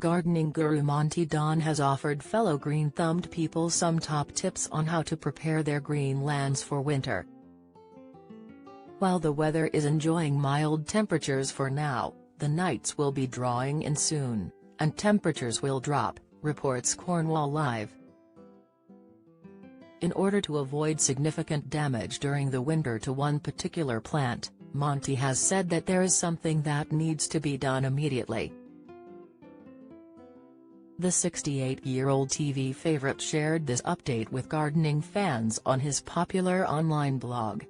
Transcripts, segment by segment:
Gardening guru Monty Don has offered fellow green-thumbed people some top tips on how to prepare their green lands for winter. While the weather is enjoying mild temperatures for now, the nights will be drawing in soon, and temperatures will drop, reports Cornwall Live. In order to avoid significant damage during the winter to one particular plant, Monty has said that there is something that needs to be done immediately. The 68-year-old TV favorite shared this update with gardening fans on his popular online blog.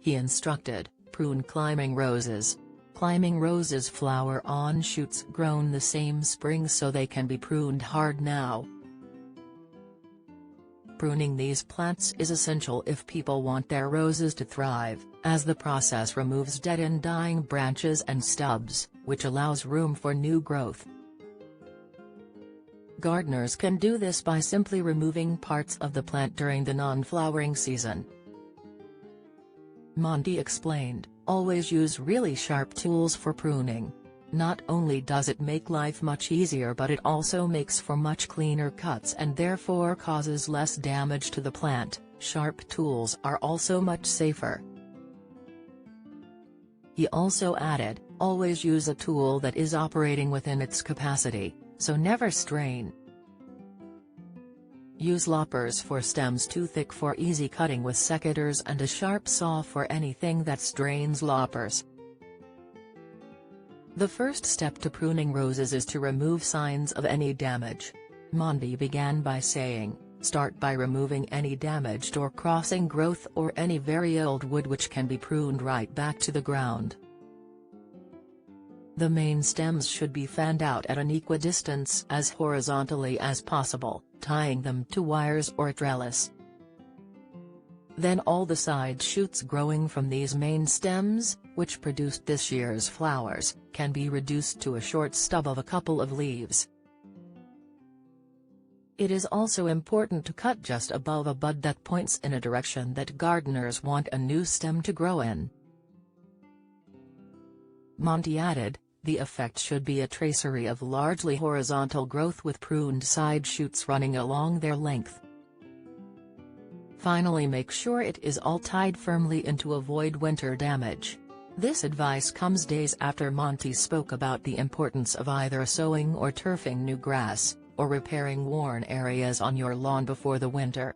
He instructed, prune climbing roses. Climbing roses flower on shoots grown the same spring, so they can be pruned hard now. Pruning these plants is essential if people want their roses to thrive, as the process removes dead and dying branches and stubs, which allows room for new growth. Gardeners can do this by simply removing parts of the plant during the non-flowering season. Monty explained, always use really sharp tools for pruning. Not only does it make life much easier, but it also makes for much cleaner cuts and therefore causes less damage to the plant. Sharp tools are also much safer. He also added, always use a tool that is operating within its capacity, so never strain. Use loppers for stems too thick for easy cutting with secateurs, and a sharp saw for anything that strains loppers. The first step to pruning roses is to remove signs of any damage. Monty began by saying, start by removing any damaged or crossing growth or any very old wood which can be pruned right back to the ground. The main stems should be fanned out at an equidistance as horizontally as possible, tying them to wires or trellis. Then all the side shoots growing from these main stems, which produced this year's flowers, can be reduced to a short stub of a couple of leaves. It is also important to cut just above a bud that points in a direction that gardeners want a new stem to grow in. Monty added, the effect should be a tracery of largely horizontal growth with pruned side shoots running along their length. Finally, make sure it is all tied firmly in to avoid winter damage. This advice comes days after Monty spoke about the importance of either sowing or turfing new grass, or repairing worn areas on your lawn before the winter.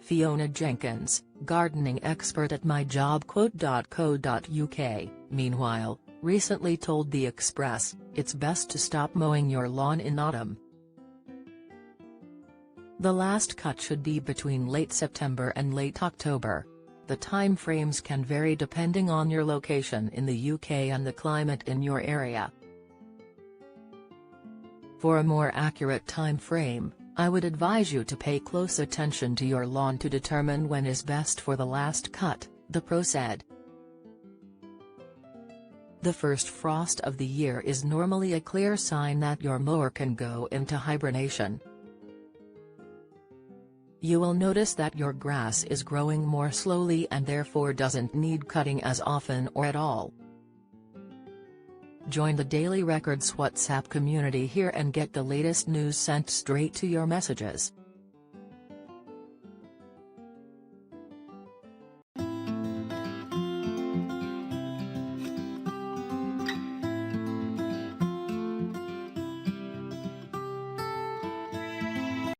Fiona Jenkins, gardening expert at myjobquote.co.uk, meanwhile, recently told The Express, it's best to stop mowing your lawn in autumn. The last cut should be between late September and late October. The time frames can vary depending on your location in the UK and the climate in your area. For a more accurate time frame, I would advise you to pay close attention to your lawn to determine when is best for the last cut, the pro said. The first frost of the year is normally a clear sign that your mower can go into hibernation. You will notice that your grass is growing more slowly and therefore doesn't need cutting as often or at all. Join the Daily Records WhatsApp community here and get the latest news sent straight to your messages.